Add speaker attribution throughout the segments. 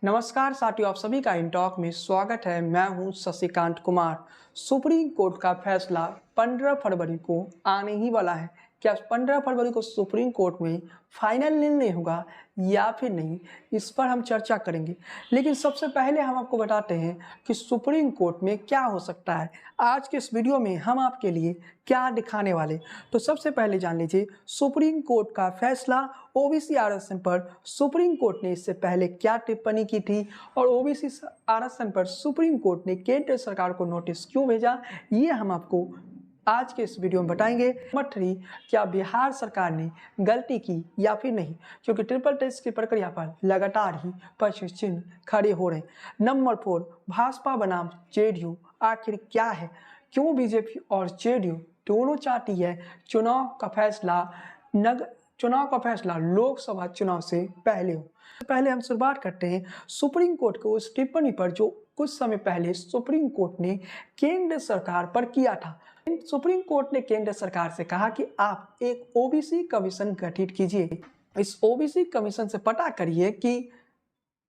Speaker 1: नमस्कार साथियों, आप सभी का इन टॉक में स्वागत है। मैं हूं शशिकांत कुमार। सुप्रीम कोर्ट का फैसला 15 फरवरी को आने ही वाला है। क्या 15 फरवरी को सुप्रीम कोर्ट में फाइनल निर्णय होगा या फिर नहीं, इस पर हम चर्चा करेंगे। लेकिन सबसे पहले हम आपको बताते हैं कि सुप्रीम कोर्ट में क्या हो सकता है। आज के इस वीडियो में हम आपके लिए क्या दिखाने वाले, तो सबसे पहले जान लीजिए सुप्रीम कोर्ट का फैसला ओबीसी आरक्षण पर। सुप्रीम कोर्ट ने इससे पहले क्या टिप्पणी की थी और ओबीसी आरक्षण पर सुप्रीम कोर्ट ने केंद्र सरकार को नोटिस क्यों भेजा, ये हम आपको आज के इस वीडियो में बताएंगे। नंबर 3, क्या बिहार सरकार ने गलती की या फिर नहीं, क्योंकि ट्रिपल टेस्ट की प्रक्रिया पर लगातार ही प्रश्न चिन्ह खड़े हो रहे हैं। नंबर 4, भाजपा बनाम जेडीयू आखिर क्या है, क्यों बीजेपी और जेडीयू दोनों चाहती है चुनाव का फैसला लोकसभा चुनाव से पहले हो। पहले हम शुरुआत करते हैं सुप्रीम कोर्ट को उस टिप्पणी पर जो कुछ समय पहले सुप्रीम कोर्ट ने केंद्र सरकार पर किया था। सुप्रीम कोर्ट ने केंद्र सरकार से कहा कि आप एक ओबीसी कमीशन गठित कीजिए। इस ओबीसी कमीशन से पता करिए कि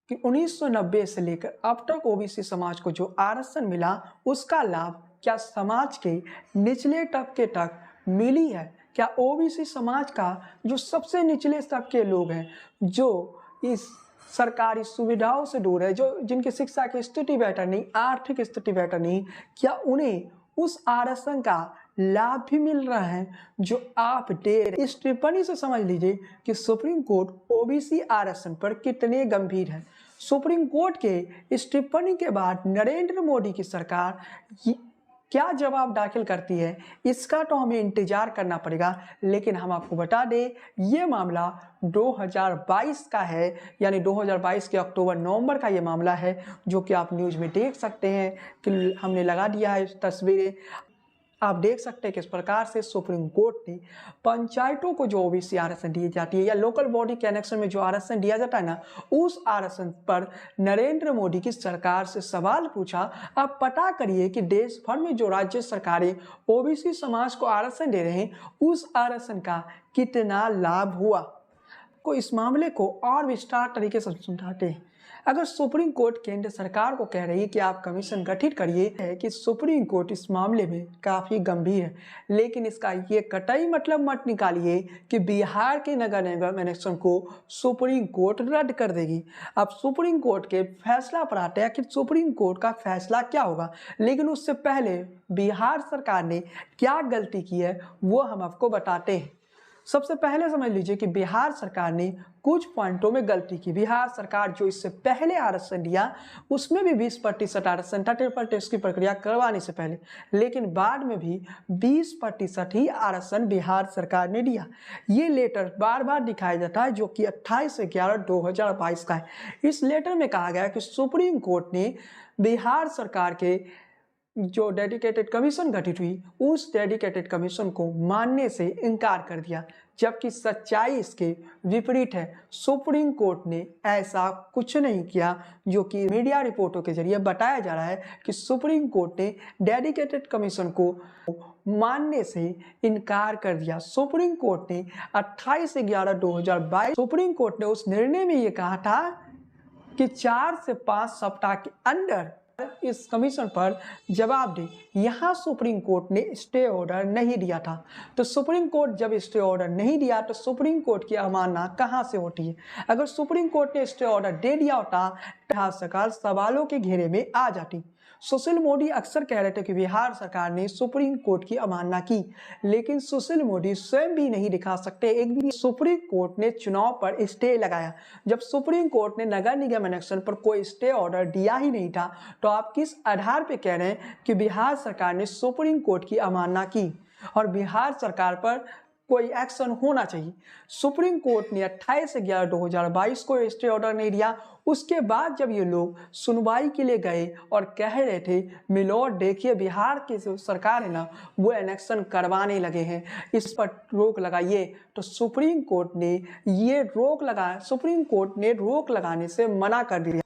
Speaker 1: 1990 से लेकर अब तक ओबीसी समाज को जो आरक्षण मिला उसका लाभ क्या समाज के निचले तबके तक मिली है। क्या ओबीसी समाज का जो सबसे निचले स्तर के लोग हैं, जो इस सरकारी सुविधाओं से दूर है, जो जिनकी शिक्षा की स्थिति बेहतर नहीं, आर्थिक स्थिति बेहतर नहीं, क्या उन्हें उस आरक्षण का लाभ भी मिल रहा है जो आप दे रहे। इस टिप्पणी से समझ लीजिए कि सुप्रीम कोर्ट ओबीसी आरक्षण पर कितने गंभीर है। सुप्रीम कोर्ट के इस टिप्पणी के बाद नरेंद्र मोदी की सरकार क्या जवाब दाखिल करती है, इसका तो हमें इंतजार करना पड़ेगा। लेकिन हम आपको बता दें, ये मामला 2022 का है, यानी 2022 के अक्टूबर नवंबर का ये मामला है, जो कि आप न्यूज़ में देख सकते हैं कि हमने लगा दिया है तस्वीरें। आप देख सकते हैं किस प्रकार से सुप्रीम कोर्ट ने पंचायतों को जो ओबीसी आरक्षण दी जाती है या लोकल बॉडी के कनेक्शन में जो आरक्षण दिया जाता है ना, उस आरक्षण पर नरेंद्र मोदी की सरकार से सवाल पूछा। आप पता करिए कि देश भर में जो राज्य सरकारें ओबीसी समाज को आरक्षण दे रहे हैं, उस आरक्षण का कितना लाभ हुआ। को इस मामले को और विस्तार तरीके से समझाते हैं। अगर सुप्रीम कोर्ट केंद्र सरकार को कह रही है कि आप कमीशन गठित करिए, है कि सुप्रीम कोर्ट इस मामले में काफ़ी गंभीर है। लेकिन इसका ये कतई मतलब मत निकालिए कि बिहार के नगर निगम इलेक्शन को सुप्रीम कोर्ट रद्द कर देगी। अब सुप्रीम कोर्ट के फैसला पर आते हैं कि सुप्रीम कोर्ट का फैसला क्या होगा। लेकिन उससे पहले बिहार सरकार ने क्या गलती की है वो हम आपको बताते हैं। सबसे पहले समझ लीजिए कि बिहार सरकार ने कुछ पॉइंटों में गलती की। बिहार सरकार जो इससे पहले आरक्षण दिया उसमें भी 20% आरक्षण था ट्रिपल टेस्ट की प्रक्रिया करवाने से पहले, लेकिन बाद में भी 20% ही आरक्षण बिहार सरकार ने दिया। ये लेटर बार बार दिखाया जाता है, जो कि 28/11/2022 का है। इस लेटर में कहा गया कि सुप्रीम कोर्ट ने बिहार सरकार के जो डेडिकेटेड कमीशन गठित हुई, उस डेडिकेटेड कमीशन को मानने से इनकार कर दिया, जबकि सच्चाई इसके विपरीत है। सुप्रीम कोर्ट ने ऐसा कुछ नहीं किया, जो कि मीडिया रिपोर्टों के जरिए बताया जा रहा है कि सुप्रीम कोर्ट ने डेडिकेटेड कमीशन को मानने से इनकार कर दिया। सुप्रीम कोर्ट ने 28/11/2022 सुप्रीम कोर्ट ने उस निर्णय में ये कहा था कि 4 से 5 सप्ताह के अंदर इस कमीशन पर जवाब दे। यहाँ सुप्रीम कोर्ट ने स्टे ऑर्डर नहीं दिया था। तो सुप्रीम कोर्ट जब स्टे ऑर्डर नहीं दिया तो सुप्रीम कोर्ट की अवमानना कहाँ से होती है। अगर सुप्रीम कोर्ट ने स्टे ऑर्डर दे दिया होता तो सरकार सवालों के घेरे में आ जाती। सुशील मोदी अक्सर कह रहे थे कि बिहार सरकार ने सुप्रीम कोर्ट की अवमानना की, लेकिन सुशील मोदी स्वयं भी नहीं दिखा सकते एक भी। सुप्रीम कोर्ट ने चुनाव पर स्टे लगाया। जब सुप्रीम कोर्ट ने नगर निगम इलेक्शन पर कोई स्टे ऑर्डर दिया ही नहीं था, तो आप किस आधार पर कह रहे हैं कि बिहार सरकार ने सुप्रीम कोर्ट की अवमानना की और बिहार सरकार पर कोई एक्शन होना चाहिए। सुप्रीम कोर्ट ने 28/11/2022 को स्टे ऑर्डर नहीं दिया। उसके बाद जब ये लोग सुनवाई के लिए गए और कह रहे थे मिलोड देखिए बिहार की जो सरकार है ना, वो इलेक्शन करवाने लगे हैं, इस पर रोक लगाइए, तो सुप्रीम कोर्ट ने रोक लगाने से मना कर दिया।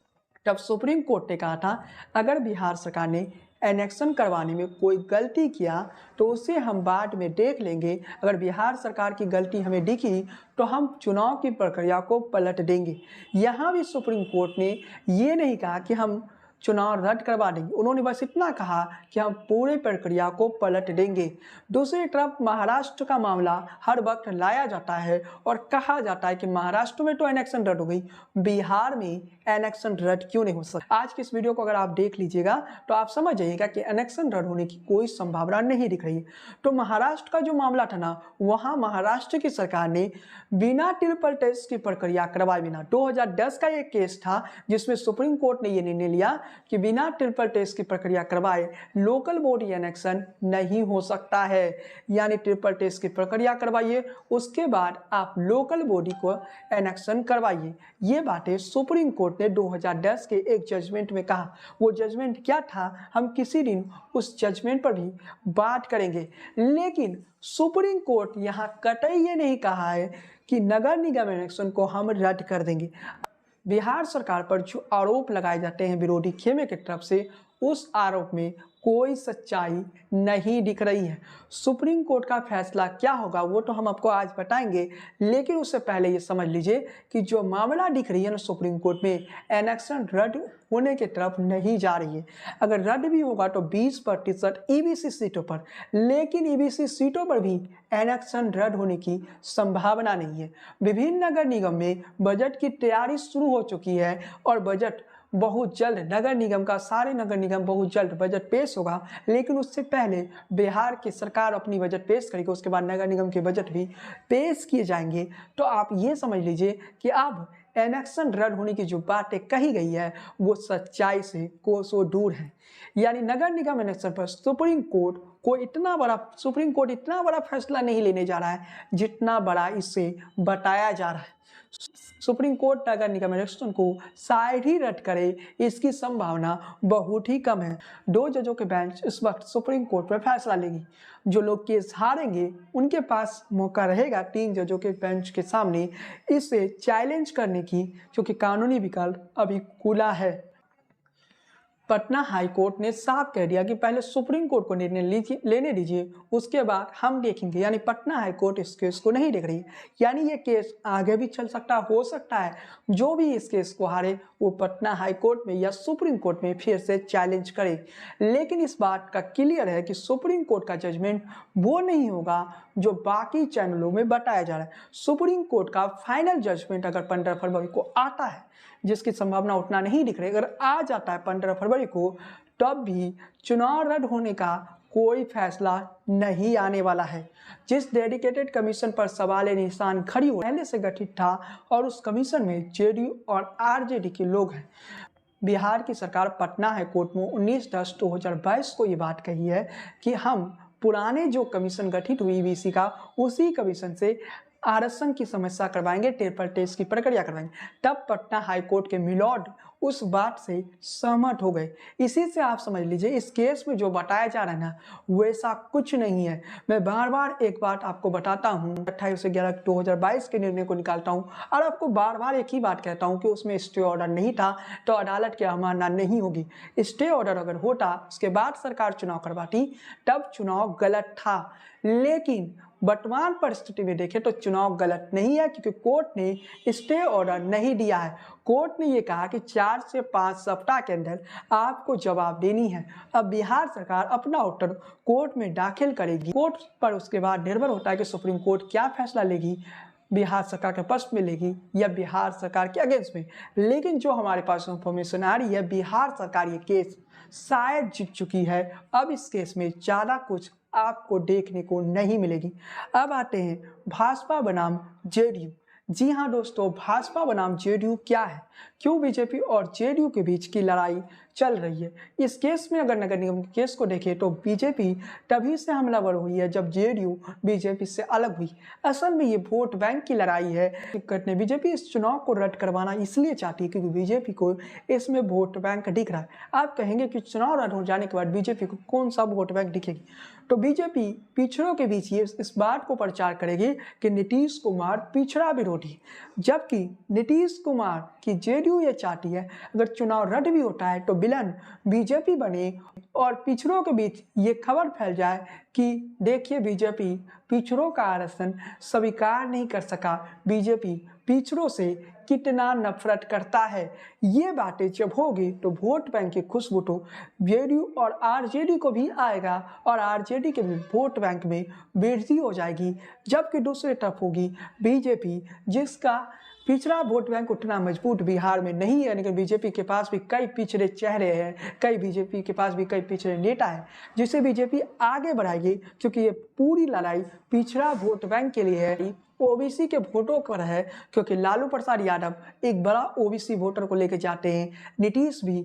Speaker 1: तब सुप्रीम कोर्ट ने कहा था अगर बिहार सरकार ने एनेक्शन करवाने में कोई गलती किया तो उसे हम बाद में देख लेंगे। अगर बिहार सरकार की गलती हमें दिखी तो हम चुनाव की प्रक्रिया को पलट देंगे। यहाँ भी सुप्रीम कोर्ट ने ये नहीं कहा कि हम चुनाव रद्द करवा देंगे, उन्होंने बस इतना कहा कि हम पूरे प्रक्रिया को पलट देंगे। दूसरी तरफ महाराष्ट्र का मामला हर वक्त लाया जाता है और कहा जाता है कि महाराष्ट्र में तो एनेक्शन रद्द हो गई, बिहार में एनेक्शन रद्द क्यों नहीं हो सकता। आज की इस वीडियो को अगर आप देख लीजिएगा तो आप समझ जाइएगा कि एनेक्शन रद्द होने की कोई संभावना नहीं दिख रही है। तो महाराष्ट्र का जो मामला था ना, वहाँ महाराष्ट्र की सरकार ने बिना ट्रिपल टेस्ट की प्रक्रिया करवाए बिना 2010 का एक केस था जिसमें सुप्रीम कोर्ट ने यह निर्णय लिया कि बिना ट्रिपल टेस्ट की प्रक्रिया करवाए लोकल बॉडी एनेक्शन नहीं हो सकता है। यानी ट्रिपल टेस्ट की प्रक्रिया करवाइए, उसके बाद आप लोकल बॉडी को एनेक्शन करवाइए। ये बातें सुप्रीम कोर्ट ने 2010 के एक जजमेंट में कहा। वो जजमेंट क्या था, हम किसी दिन उस जजमेंट पर भी बात करेंगे। लेकिन सुप्रीम कोर्ट यहाँ कतई ये नहीं कहा है कि नगर निगम इलेक्शन को हम रद्द कर देंगे। बिहार सरकार पर जो आरोप लगाए जाते हैं विरोधी खेमे की तरफ से, उस आरोप में कोई सच्चाई नहीं दिख रही है। सुप्रीम कोर्ट का फैसला क्या होगा वो तो हम आपको आज बताएंगे, लेकिन उससे पहले ये समझ लीजिए कि जो मामला दिख रही है ना सुप्रीम कोर्ट में, एनेक्शन रद्द होने की तरफ नहीं जा रही है। अगर रद्द भी होगा तो 20% ईबीसी सीटों पर, लेकिन ईबीसी सीटों पर भी एनेक्शन रद्द होने की संभावना नहीं है। विभिन्न नगर निगम में बजट की तैयारी शुरू हो चुकी है और बजट बहुत जल्द, नगर निगम का सारे नगर निगम बहुत जल्द बजट पेश होगा। लेकिन उससे पहले बिहार की सरकार अपनी बजट पेश करेगी, उसके बाद नगर निगम के बजट भी पेश किए जाएंगे। तो आप ये समझ लीजिए कि अब एनेक्शन रद्द होने की जो बातें कही गई है वो सच्चाई से कोसों दूर है। यानी नगर निगम इलेक्शन पर सुप्रीम कोर्ट इतना बड़ा फैसला नहीं लेने जा रहा है जितना बड़ा इससे बताया जा रहा है। सुप्रीम कोर्ट नगर निगम इलेक्शन को शायद ही रद्द करे, इसकी संभावना बहुत ही कम है। 2 जजों के बेंच इस वक्त सुप्रीम कोर्ट पर फैसला लेगी। जो लोग केस हारेंगे उनके पास मौका रहेगा 3 जजों के बेंच के सामने इसे चैलेंज करने की, क्योंकि कानूनी विकल्प अभी खुला है। पटना हाई कोर्ट ने साफ कह दिया कि पहले सुप्रीम कोर्ट को निर्णय लेने दीजिए, उसके बाद हम देखेंगे। यानी पटना हाई कोर्ट इस केस को नहीं देख रही, यानी ये केस आगे भी चल सकता, हो सकता है जो भी इस केस को हारे वो पटना हाई कोर्ट में या सुप्रीम कोर्ट में फिर से चैलेंज करे। लेकिन इस बात का क्लियर है कि सुप्रीम कोर्ट का जजमेंट वो नहीं होगा जो बाकी चैनलों में बताया जा रहा है। सुप्रीम कोर्ट का फाइनल जजमेंट अगर 15 फरवरी को आता है, जिसकी संभावना उतना नहीं दिख रही, अगर आ जाता है 15 फरवरी को, तब भी चुनाव रद्द होने का कोई फैसला नहीं आने वाला है। जिस डेडिकेटेड कमीशन पर सवाल निशान खड़ी हो पहले से गठित था और उस कमीशन में जेडीयू और आरजेडी के लोग हैं। बिहार की सरकार पटना हाई कोर्ट में 19/10/2022 को ये बात कही है कि हम पुराने जो कमीशन गठित हुई ईबीसी का, उसी कमीशन से आरक्षण की समस्या करवाएंगे, ट्रिपल टेस्ट की प्रक्रिया करवाएंगे। तब पटना हाई कोर्ट के मिलॉर्ड उस बात से सहमत हो गए। इसी से आप समझ लीजिए इस केस में जो बताया जा रहा है ना, वैसा कुछ नहीं है। मैं बार बार एक बात आपको बताता हूँ, 28/11/2022 के निर्णय को निकालता हूँ और आपको बार बार एक ही बात कहता हूँ कि उसमें स्टे ऑर्डर नहीं था तो अदालत की अवमानना नहीं होगी। स्टे ऑर्डर अगर होता, उसके बाद सरकार चुनाव करवाती, तब चुनाव गलत था। लेकिन वर्तमान परिस्थिति में देखें तो चुनाव गलत नहीं है, क्योंकि कोर्ट ने स्टे ऑर्डर नहीं दिया है। कोर्ट ने ये कहा कि 4 से 5 सप्ताह के अंदर आपको जवाब देनी है। अब बिहार सरकार अपना उत्तर कोर्ट में दाखिल करेगी। कोर्ट पर उसके बाद निर्भर होता है कि सुप्रीम कोर्ट क्या फैसला लेगी, बिहार सरकार के पक्ष में लेगी या बिहार सरकार के अगेंस्ट में। लेकिन जो हमारे पास इंफॉर्मेशन आ रही है, बिहार सरकार ये केस शायद जीत चुकी है। अब इस केस में ज़्यादा कुछ आपको देखने को नहीं मिलेगी। अब आते हैं भाजपा बनाम जेडीयू। जी हाँ दोस्तों, भाजपा बनाम जेडीयू क्या है, क्यों बीजेपी और जेडीयू के बीच की लड़ाई चल रही है। इस केस में अगर नगर निगम के केस को देखें तो बीजेपी तभी से हमलावर हुई है जब जेडीयू बीजेपी से अलग हुई। असल में ये वोट बैंक की लड़ाई है। दिक्कत ने बीजेपी इस चुनाव को रद्द करवाना इसलिए चाहती है क्योंकि बीजेपी को इसमें वोट बैंक दिख रहा है। आप कहेंगे कि चुनाव रद्द हो जाने के बाद बीजेपी को कौन सा वोट बैंक दिखेगी। तो बीजेपी पिछड़ों के बीच ये इस बात को प्रचार करेगी कि नीतीश कुमार पिछड़ा विरोधी, जबकि नीतीश कुमार की जेडीयू ये चाहती है अगर चुनाव रद्द भी होता है तो विलन बीजेपी बने और पिछड़ों के बीच ये खबर फैल जाए कि देखिए बीजेपी पिछड़ों का आरक्षण स्वीकार नहीं कर सका, बीजेपी पिछड़ों से कितना नफरत करता है। ये बातें जब होगी तो वोट बैंक की खुशबू तो जेडीयू और आरजेडी को भी आएगा और आरजेडी के वोट बैंक में वृद्धि हो जाएगी, जबकि दूसरी तरफ होगी बीजेपी जिसका पिछड़ा वोट बैंक उतना मजबूत बिहार में नहीं है, लेकिन बीजेपी के पास भी कई पिछड़े चेहरे हैं, बीजेपी के पास भी कई पिछड़े नेता हैं जिसे बीजेपी आगे बढ़ाएगी, क्योंकि ये पूरी लड़ाई पिछड़ा वोट बैंक के लिए है, ओबीसी के वोटों पर है, क्योंकि लालू प्रसाद यादव एक बड़ा ओबीसी वोटर को लेकर जाते हैं, नीतीश भी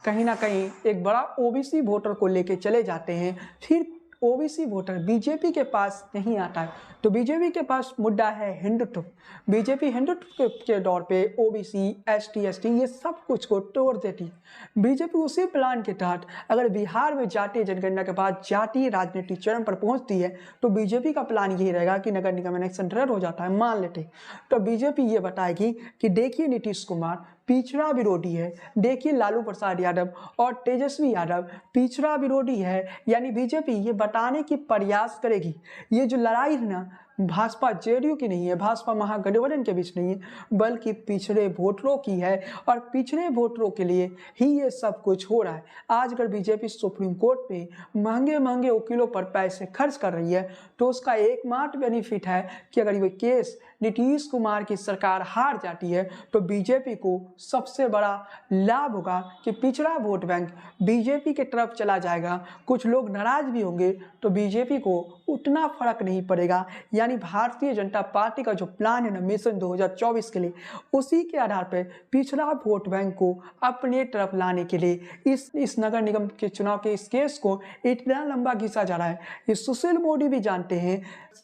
Speaker 1: कहीं ना कहीं एक बड़ा ओबीसी वोटर को लेकर चले जाते हैं, फिर ओबीसी वोटर बीजेपी के पास नहीं आता है, तो बीजेपी के पास मुद्दा है हिंदुत्व। बीजेपी हिंदुत्व के दौर पे ओबीसी, एसटी, ये सब कुछ को तोड़ देती। बीजेपी उसी प्लान के तहत अगर बिहार में जातीय जनगणना के बाद जातीय राजनीति चरम पर पहुंचती है तो बीजेपी का प्लान यही रहेगा कि नगर निगम इलेक्शन रद्द हो जाता है, मान लेते, तो बीजेपी ये बताएगी कि देखिए नीतीश कुमार पिछड़ा विरोधी है, देखिए लालू प्रसाद यादव और तेजस्वी यादव पिछड़ा विरोधी है, यानी बीजेपी ये बताने की प्रयास करेगी ये जो लड़ाई है ना भाजपा जेडीयू की नहीं है, भाजपा महागठबंधन के बीच नहीं है, बल्कि पिछड़े वोटरों की है और पिछड़े वोटरों के लिए ही ये सब कुछ हो रहा है। आज अगर बीजेपी सुप्रीम कोर्ट पे महंगे महंगे वकीलों पर पैसे खर्च कर रही है तो उसका एकमात्र बेनिफिट है कि अगर ये केस नीतीश कुमार की सरकार हार जाती है तो बीजेपी को सबसे बड़ा लाभ होगा कि पिछड़ा वोट बैंक बीजेपी की तरफ चला जाएगा। कुछ लोग नाराज भी होंगे तो बीजेपी को उतना फर्क नहीं पड़ेगा, यानी भारतीय जनता पार्टी का जो प्लान है ना मिशन 2024 के लिए, उसी के आधार पर पिछड़ा वोट बैंक को अपने तरफ लाने के लिए इस नगर निगम के चुनाव के इस केस को इतना लंबा घिसा जा रहा है। ये सुशील मोदी भी जानते हैं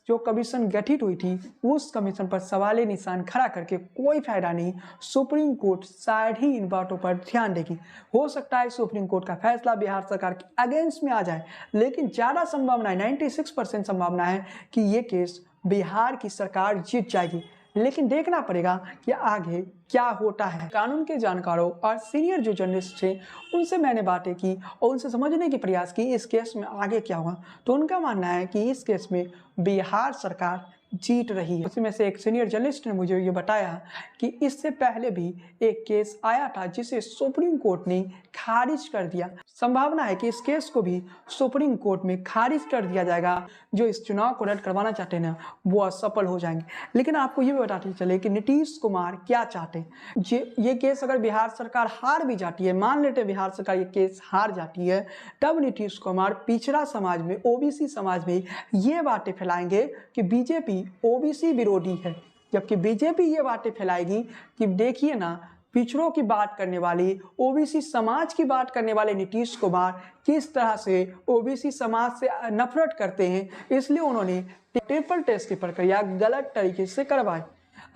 Speaker 1: जो कमीशन गठित हुई थी उस कमीशन पर सवाले निशान खड़ा करके कोई फायदा नहीं, सुप्रीम कोर्ट शायद ही इन बातों पर ध्यान देगी। हो सकता है सुप्रीम कोर्ट का फैसला बिहार सरकार के अगेंस्ट में आ जाए, लेकिन ज़्यादा संभावना है, 96% संभावना है कि ये केस बिहार की सरकार जीत जाएगी। लेकिन देखना पड़ेगा कि आगे क्या होता है। कानून के जानकारों और सीनियर जो जर्नलिस्ट थे उनसे मैंने बातें की और उनसे समझने की प्रयास की इस केस में आगे क्या हुआ, तो उनका मानना है कि इस केस में बिहार सरकार जीत रही है। उसी में से एक सीनियर जर्नलिस्ट ने मुझे ये बताया कि इससे पहले भी एक केस आया था जिसे सुप्रीम कोर्ट ने खारिज कर दिया। संभावना है कि इस केस को भी सुप्रीम कोर्ट में खारिज कर दिया जाएगा। जो इस चुनाव को रद्द करवाना चाहते हैं ना वो असफल हो जाएंगे। लेकिन आपको ये भी बताते चले कि नीतीश कुमार क्या चाहते हैं। ये केस अगर बिहार सरकार हार भी जाती है, मान लेते बिहार सरकार ये केस हार जाती है, तब नीतीश कुमार पिछड़ा समाज में, ओबीसी समाज में ये बातें फैलाएंगे कि बीजेपी ओबीसी विरोधी है, जबकि बीजेपी ये बातें फैलाएगी कि देखिए ना पिछड़ों की बात करने वाली, ओबीसी समाज की बात करने वाले नीतीश कुमार किस तरह से ओबीसी समाज से नफरत करते हैं, इसलिए उन्होंने ट्रिपल टेस्ट की प्रक्रिया गलत तरीके से करवाई।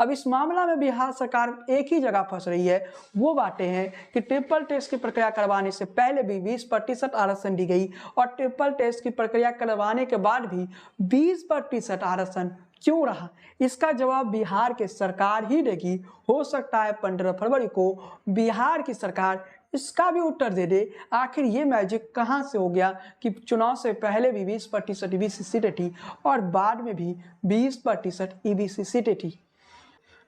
Speaker 1: अब इस मामला में बिहार सरकार एक ही जगह फंस रही है, वो बातें हैं कि ट्रिपल टेस्ट की प्रक्रिया करवाने से पहले भी 20% आरक्षण दी गई और ट्रिपल टेस्ट की प्रक्रिया करवाने के बाद भी 20% आरक्षण क्यों रहा, इसका जवाब बिहार की सरकार ही देगी। हो सकता है 15 फरवरी को बिहार की सरकार इसका भी उत्तर दे दे। आखिर ये मैजिक कहाँ से हो गया कि चुनाव से पहले भी 20% ईबीसी सीटें थी और बाद में भी 20% ईबीसी सीटें थी।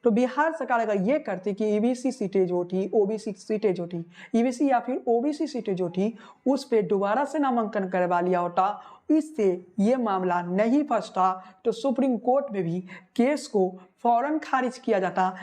Speaker 1: तो बिहार सरकार अगर ये करती कि ईबीसी सीटें जो थी, ओबीसी सीटें जो थी, ईबीसी या फिर ओबीसी सीटें जो थी उस पर दोबारा से नामांकन करवा लिया होता, इससे ये मामला नहीं फंसता, तो सुप्रीम कोर्ट में भी केस को फौरन खारिज किया जाता।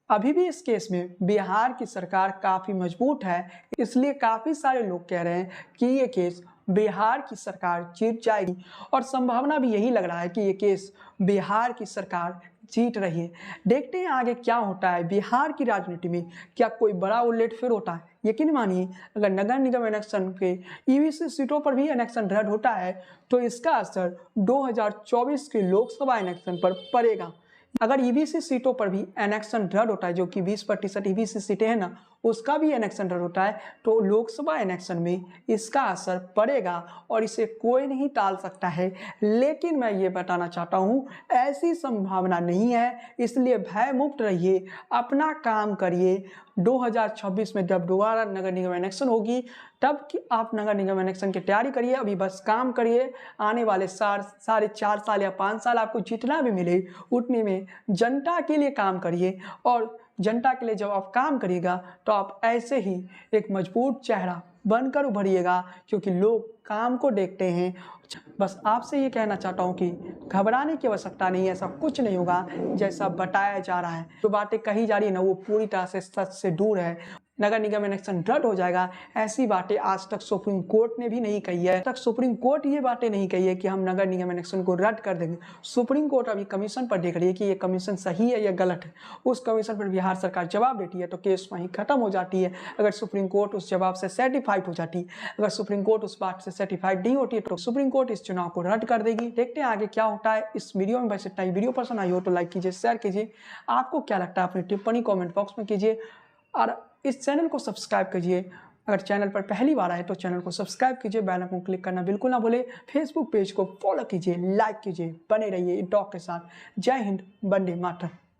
Speaker 1: अभी भी इस केस में बिहार की सरकार काफ़ी मजबूत है, इसलिए काफ़ी सारे लोग कह रहे हैं कि ये केस बिहार की सरकार जीत जाएगी और संभावना भी यही लग रहा है कि ये केस बिहार की सरकार जीत रही है। देखते हैं आगे क्या होता है बिहार की राजनीति में, क्या कोई बड़ा उलट फिर होता है। यकीन मानिए अगर नगर निगम इलेक्शन के ईबीसी सीटों पर भी इलेक्शन रद्द होता है तो इसका असर 2024 के लोकसभा इलेक्शन पर पड़ेगा। अगर ईबीसी सीटों पर भी इलेक्शन रद्द होता है, जो कि 20% ईबीसी सीटें हैं ना, उसका भी इलेक्शन रद्द होता है तो लोकसभा इलेक्शन में इसका असर पड़ेगा और इसे कोई नहीं टाल सकता है। लेकिन मैं ये बताना चाहता हूँ ऐसी संभावना नहीं है, इसलिए भय मुक्त रहिए, अपना काम करिए। 2026 में जब दोबारा नगर निगम इलेक्शन होगी तब कि आप नगर निगम इलेक्शन की तैयारी करिए, अभी बस काम करिए। आने वाले 4.5 साल या 5 साल आपको जितना भी मिले उतने में जनता के लिए काम करिए, और जनता के लिए जब आप काम करिएगा तो आप ऐसे ही एक मजबूत चेहरा बनकर उभरिएगा, क्योंकि लोग काम को देखते हैं। बस आपसे ये कहना चाहता हूँ कि घबराने की आवश्यकता नहीं है, ऐसा कुछ नहीं होगा जैसा बताया जा रहा है। जो बातें कही जा रही है ना वो पूरी तरह से सच से दूर है। नगर निगम इलेक्शन रद्द हो जाएगा, ऐसी बातें आज तक सुप्रीम कोर्ट ने भी नहीं कही है। तक सुप्रीम कोर्ट ये बातें नहीं कही है कि हम नगर निगम इलेक्शन को रद्द कर देंगे। सुप्रीम कोर्ट अभी कमीशन पर देख रही है कि ये कमीशन सही है या गलत है। उस कमीशन पर बिहार सरकार जवाब देती है तो केस वहीं खत्म हो जाती है। अगर सुप्रीम कोर्ट उस जवाब से सर्टिफाइड हो जाती है, अगर सुप्रीम कोर्ट उस बात से सर्टिफाइड नहीं होती है तो सुप्रीम कोर्ट इस चुनाव को रद्द कर देगी। देखते हैं आगे क्या होता है इस वीडियो में। बस इतना ही। वीडियो पसंद आई हो तो लाइक कीजिए, शेयर कीजिए। आपको क्या लगता है अपनी टिप्पणी कमेंट बॉक्स में कीजिए, और इस चैनल को सब्सक्राइब कीजिए। अगर चैनल पर पहली बार आए तो चैनल को सब्सक्राइब कीजिए, बेल आइकन क्लिक करना बिल्कुल ना भूले। फेसबुक पेज को फॉलो कीजिए, लाइक कीजिए, बने रहिए टॉक के साथ। जय हिंद, वंदे मातरम।